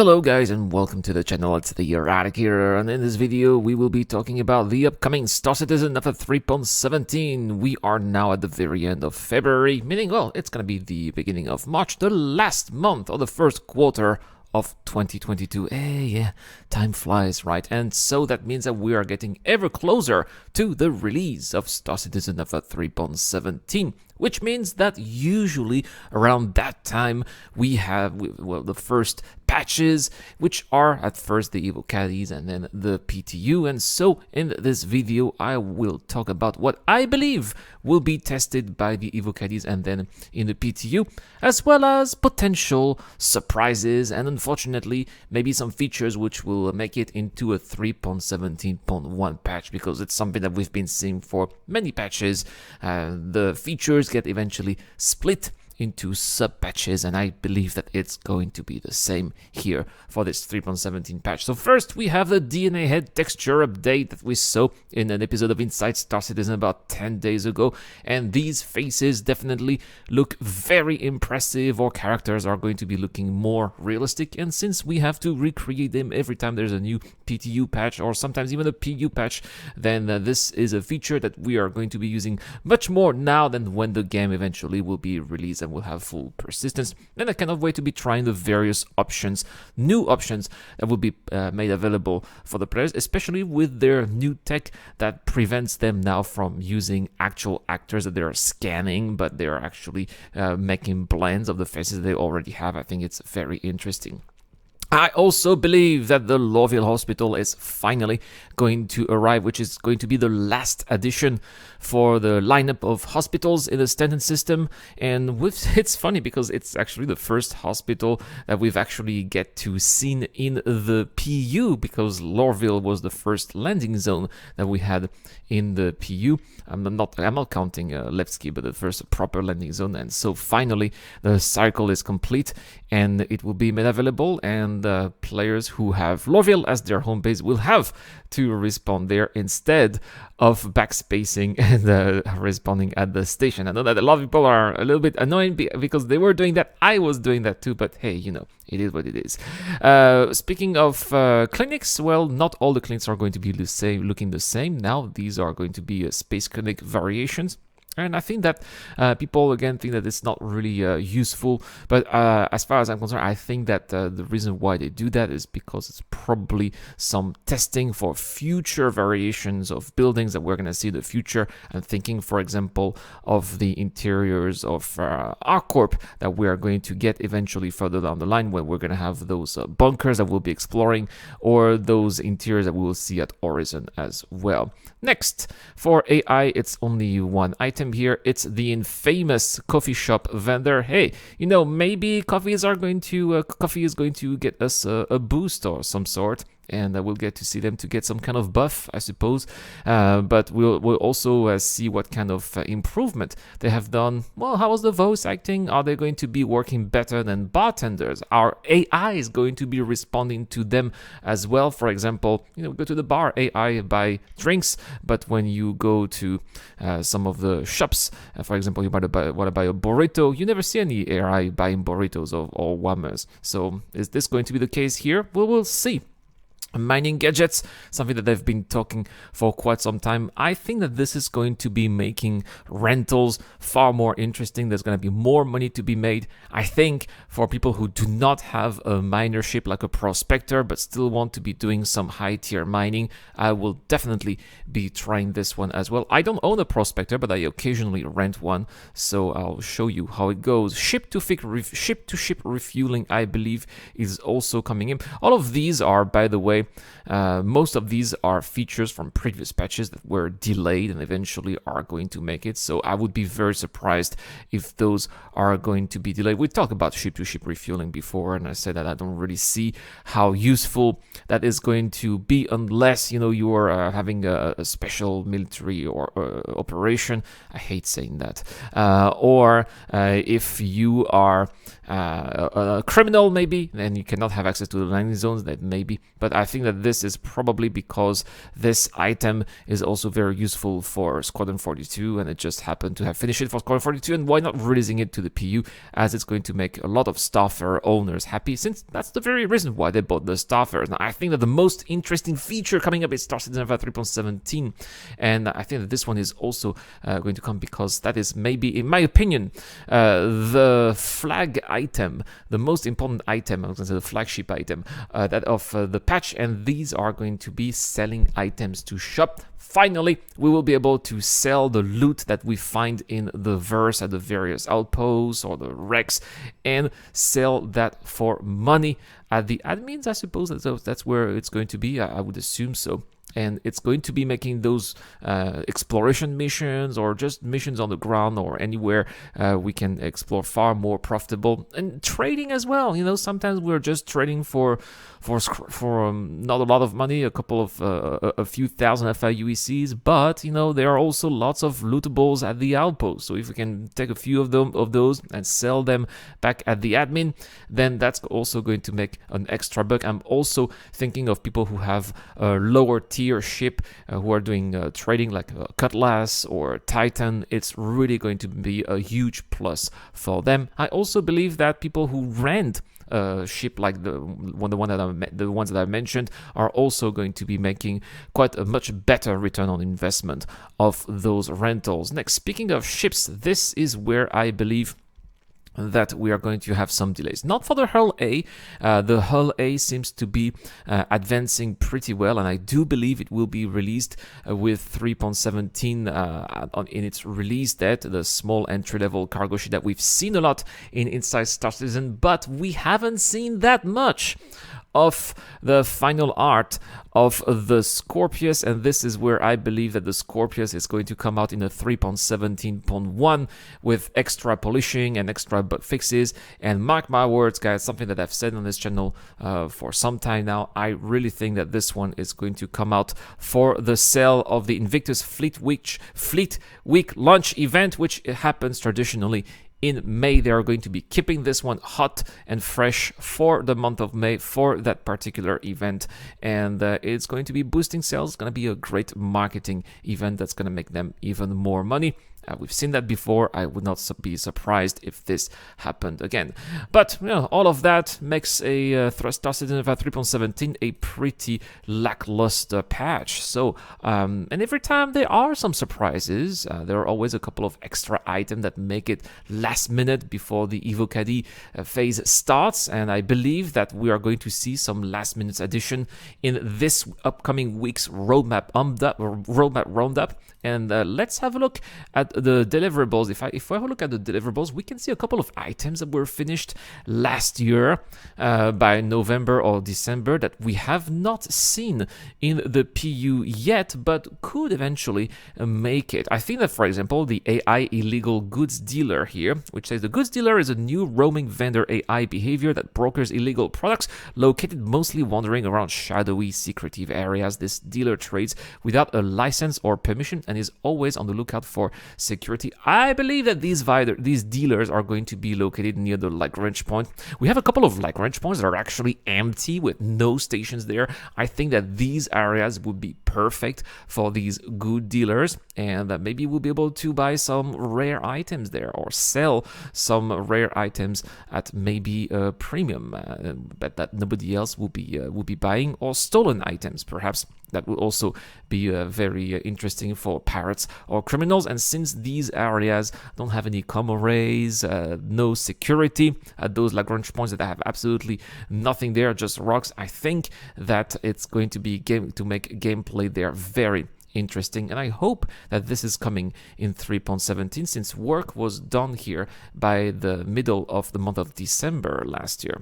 Hello guys and welcome to the channel, it's the Eradicator, and in this video we will be talking about the upcoming Star Citizen of 3.17. We are now at the very end of February, meaning, well, it's gonna be the beginning of March, the last month of the first quarter of 2022. Hey, yeah, time flies, right? And so that means that we are getting ever closer to the release of Star Citizen of 3.17. Which means that usually around that time we have, well, the first patches, which are at first the Evo Caddies and then the PTU. And so in this video, I will talk about what I believe will be tested by the Evo Caddies and then in the PTU, as well as potential surprises and unfortunately maybe some features which will make it into a 3.17.1 patch, because it's something that we've been seeing for many patches. The features get eventually split into sub-patches, and I believe that it's going to be the same here for this 3.17 patch. So first, we have the DNA head texture update that we saw in an episode of Inside Star Citizen about 10 days ago, and these faces definitely look very impressive. Our characters are going to be looking more realistic, and since we have to recreate them every time there's a new PTU patch, or sometimes even a PU patch, then this is a feature that we are going to be using much more now than when the game eventually will be released and will have full persistence. Then I cannot wait to be trying the various options, new options that will be made available for the players, especially with their new tech that prevents them now from using actual actors that they are scanning, but they are actually making blends of the faces they already have. I think it's very interesting. I also believe that the Lawville Hospital is finally going to arrive, which is going to be the last addition for the lineup of hospitals in the Stanton system. And it's funny because it's actually the first hospital that we've actually get to seen in the PU, because Lawville was the first landing zone that we had in the PU. I'm not counting Levski, but the first proper landing zone. And so finally the cycle is complete and it will be made available, and players who have Lawville as their home base will have to respawn there instead of backspacing and respawning at the station. I know that a lot of people are a little bit annoyed because they were doing that. I was doing that too, but hey, you know, it is what it is. Speaking of clinics, well, not all the clinics are going to be looking the same. Now these are going to be space clinic variations. And I think that people, again, think that it's not really useful. But as far as I'm concerned, I think that the reason why they do that is because it's probably some testing for future variations of buildings that we're going to see in the future. I'm thinking, for example, of the interiors of ArcCorp that we are going to get eventually further down the line, when we're going to have those bunkers that we'll be exploring, or those interiors that we will see at Horizon as well. Next, for AI, it's only one item here. It's the infamous coffee shop vendor. Hey, you know, maybe coffee is going to get us a boost or some sort, and we'll get to see them to get some kind of buff, I suppose. But we'll also see what kind of improvement they have done. Well, how was the voice acting? Are they going to be working better than bartenders? Our AI is going to be responding to them as well. For example, you know, go to the bar, AI buy drinks, but when you go to some of the shops, for example, you want to buy a burrito, you never see any AI buying burritos or wammers. So is this going to be the case here? Well, we'll see. Mining gadgets, something that they've been talking for quite some time. I think that this is going to be making rentals far more interesting. There's going to be more money to be made. I think for people who do not have a minership like a prospector but still want to be doing some high tier mining, I will definitely be trying this one as well. I don't own a prospector, but I occasionally rent one, so I'll show you how it goes. Ship to ship refueling, I believe, is also coming in. All of these are, by the way, most of these are features from previous patches that were delayed and eventually are going to make it. So I would be very surprised if those are going to be delayed. We talked about ship-to-ship refueling before, and I said that I don't really see how useful that is going to be unless, you know, you are having a special military or operation. I hate saying that. Or if you are a criminal maybe, and you cannot have access to the landing zones, that maybe. But I think that this is probably because this item is also very useful for Squadron 42, and it just happened to have finished it for Squadron 42, and why not releasing it to the PU, as it's going to make a lot of Starfarer owners happy, since that's the very reason why they bought the Starfarers. Now, I think that the most interesting feature coming up is Star Citizen Alpha 3.17, and I think that this one is also going to come because that is maybe, in my opinion, the flag item, the most important item, I was going to say the flagship item, that of the patch, and these are going to be selling items to shop. Finally, we will be able to sell the loot that we find in the verse at the various outposts or the wrecks, and sell that for money at the admins. I suppose that's where it's going to be. I would assume so. And it's going to be making those exploration missions, or just missions on the ground or anywhere we can explore, far more profitable. And trading as well. You know, sometimes we're just trading for not a lot of money, a few thousand FIUECs, but you know, there are also lots of lootables at the outpost. So if we can take a few of those and sell them back at the admin, then that's also going to make an extra buck. I'm also thinking of people who have a lower tier ship, who are doing trading like Cutlass or Titan. It's really going to be a huge plus for them. I also believe that people who rent ship like the ones that I mentioned are also going to be making quite a much better return on investment of those rentals. Next, speaking of ships, this is where I believe that we are going to have some delays. Not for the Hull A. The Hull A seems to be advancing pretty well, and I do believe it will be released with 3.17 in its release date, the small entry-level cargo ship that we've seen a lot in Inside Star Citizen, but we haven't seen that much of the final art of the Scorpius, and this is where I believe that the Scorpius is going to come out in a 3.17.1 with extra polishing and extra bug fixes. And mark my words, guys, something that I've said on this channel for some time now, I really think that this one is going to come out for the sale of the Invictus Fleet Week launch event, which happens traditionally in May. They are going to be keeping this one hot and fresh for the month of May for that particular event, and it's going to be boosting sales. It's going to be a great marketing event that's going to make them even more money. We've seen that before. I would not be surprised if this happened again. But you know, all of that makes a Star Citizen 3.17 a pretty lackluster patch. So, and every time there are some surprises, there are always a couple of extra items that make it last minute before the Evocadi phase starts. And I believe that we are going to see some last minute addition in this upcoming week's roadmap roundup. And let's have a look at the deliverables. If we have a look at the deliverables, we can see a couple of items that were finished last year by November or December that we have not seen in the PU yet, but could eventually make it. I think that, for example, the AI illegal goods dealer here, which says the goods dealer is a new roaming vendor AI behavior that brokers illegal products located mostly wandering around shadowy, secretive areas. This dealer trades without a license or permission and is always on the lookout for security. I believe that these dealers are going to be located near the Lagrange point. We have a couple of Lagrange points that are actually empty with no stations there. I think that these areas would be perfect for these good dealers, and that maybe we'll be able to buy some rare items there or sell some rare items at maybe a premium, but that nobody else will be buying, or stolen items perhaps. That will also be very interesting for pirates or criminals. And since these areas don't have any comm arrays, no security at those Lagrange points that have absolutely nothing there, just rocks, I think that it's going to be to make gameplay there very interesting. And I hope that this is coming in 3.17, since work was done here by the middle of the month of December last year.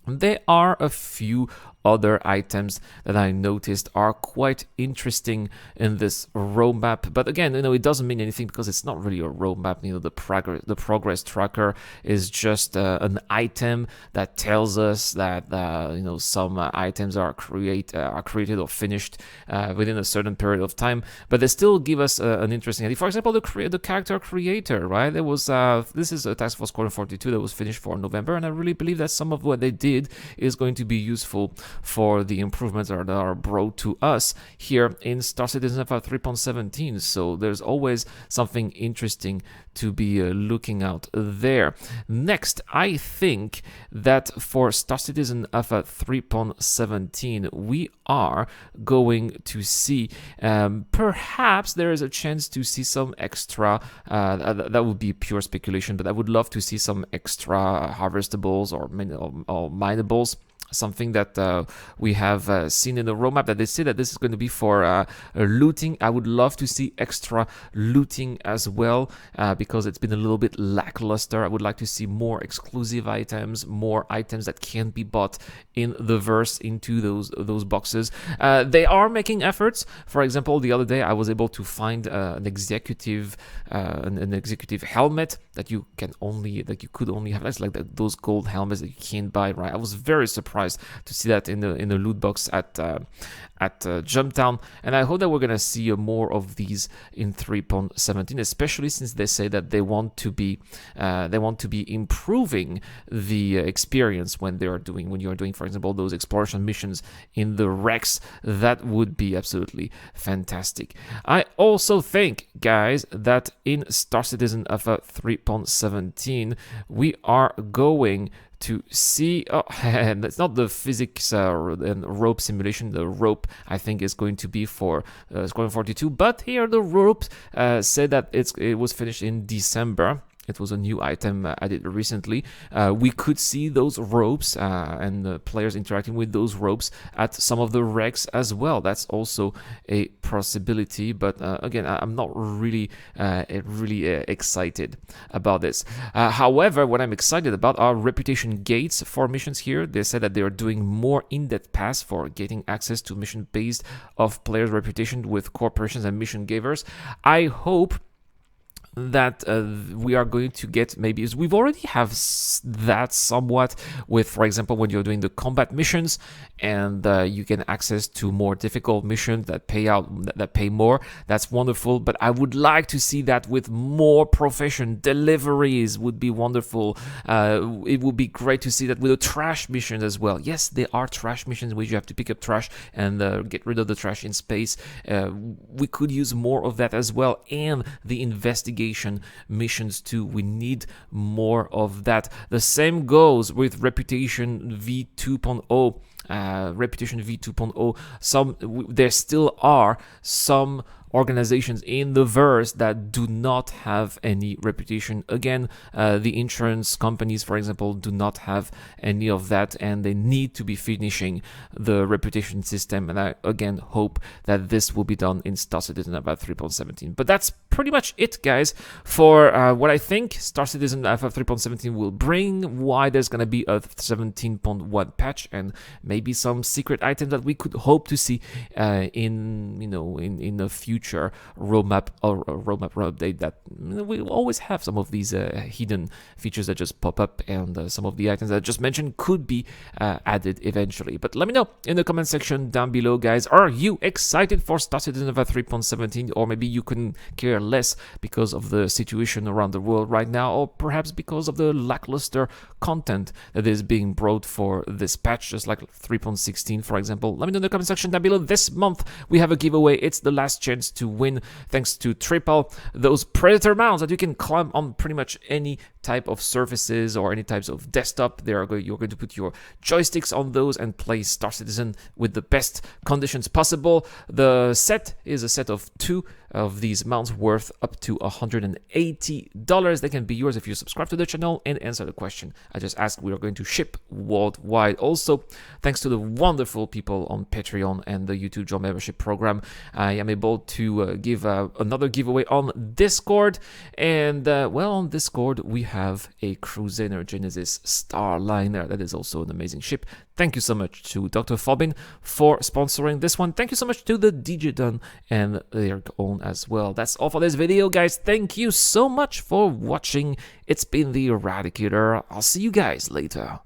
There are a few other items that I noticed are quite interesting in this roadmap. But again, it doesn't mean anything because it's not really a roadmap. The progress tracker is just an item that tells us that some items are created or finished within a certain period of time. But they still give us an interesting idea. For example, the character creator, right? There was this is a Task Force Squadron 42 that was finished for November, and I really believe that some of what they did is going to be useful for the improvements that are brought to us here in Star Citizen Alpha 3.17. So there's always something interesting to be looking out there. Next, I think that for Star Citizen Alpha 3.17, we are going to see perhaps there is a chance to see some extra, that would be pure speculation, but I would love to see some extra harvestables or minables. Something that we have seen in the roadmap that they say that this is going to be for looting. I would love to see extra looting as well because it's been a little bit lackluster. I would like to see more exclusive items, more items that can be bought in the verse into those boxes. They are making efforts. For example, the other day I was able to find an executive helmet that you could only have. That's like those gold helmets that you can't buy, right? I was very surprised to see that in the loot box at Jumptown, and I hope that we're gonna see more of these in 3.17, especially since they say that they want to be improving the experience when you're doing, for example, those exploration missions in the Rex. That would be absolutely fantastic. I also think, guys, that in Star Citizen Alpha 3.17 we are going to see, and it's not the physics and rope simulation. The rope, I think, is going to be for Squadron 42, but here the rope said that it was finished in December. It was a new item added recently. We could see those ropes and the players interacting with those ropes at some of the wrecks as well. That's also a possibility, but again, I'm not really excited about this. However, what I'm excited about are reputation gates for missions here. They said that they are doing more in-depth paths for getting access to mission based off players' reputation with corporations and mission givers. I hope that we are going to get, maybe we already have that somewhat with, for example, when you're doing the combat missions and you can access to more difficult missions that pay more. That's wonderful, but I would like to see that with more profession. Deliveries would be wonderful. It would be great to see that with the trash missions as well. Yes, there are trash missions where you have to pick up trash and get rid of the trash in space. We could use more of that as well, and the investigation missions too. We need more of that. The same goes with Reputation V2.0. Reputation V2.0. There still are some organizations in the verse that do not have any reputation. Again, the insurance companies, for example, do not have any of that, and they need to be finishing the reputation system. And I again hope that this will be done in Star Citizen Alpha 3.17. But that's pretty much it, guys, for what I think Star Citizen Alpha 3.17 will bring, why there's going to be a 17.1 patch, and maybe some secret items that we could hope to see in a future roadmap update. That we always have some of these hidden features that just pop up, and some of the items that I just mentioned could be added eventually. But let me know in the comment section down below, guys. Are you excited for Star Citizen Alpha 3.17, or maybe you couldn't care less because of the situation around the world right now, or perhaps because of the lackluster content that is being brought for this patch, just like 3.16, for example? Let me know in the comment section down below. This month we have a giveaway. It's the last chance to win, thanks to Triple, those Predator mounts that you can climb on pretty much any type of surfaces or any types of desktop. You're going to put your joysticks on those and play Star Citizen with the best conditions possible. The set is a set of 2 of these mounts worth up to $180. They can be yours if you subscribe to the channel and answer the question I just asked. We are going to ship worldwide. Also, thanks to the wonderful people on Patreon and the YouTube Job membership program, I am able to give another giveaway on Discord. And well, on Discord we have a Crusader Genesis Starliner. That is also an amazing ship. Thank you so much to Dr. Fobin for sponsoring this one. Thank you so much to the DJ Dun and their own as well. That's all for this video, guys. Thank you so much for watching. It's been the Eradicator. I'll see you guys later.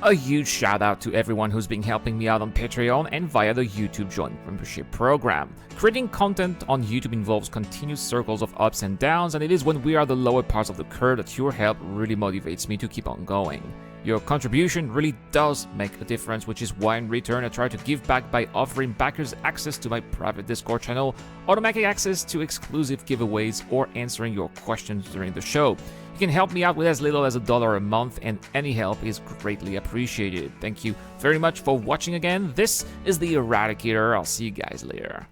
A huge shout out to everyone who's been helping me out on Patreon and via the YouTube Joint membership program. Creating content on YouTube involves continuous circles of ups and downs, and it is when we are the lower parts of the curve that your help really motivates me to keep on going. Your contribution really does make a difference, which is why in return I try to give back by offering backers access to my private Discord channel, automatic access to exclusive giveaways, or answering your questions during the show. You can help me out with as little as $1 a month, and any help is greatly appreciated. Thank you very much for watching again. This is the Eradicator. I'll see you guys later.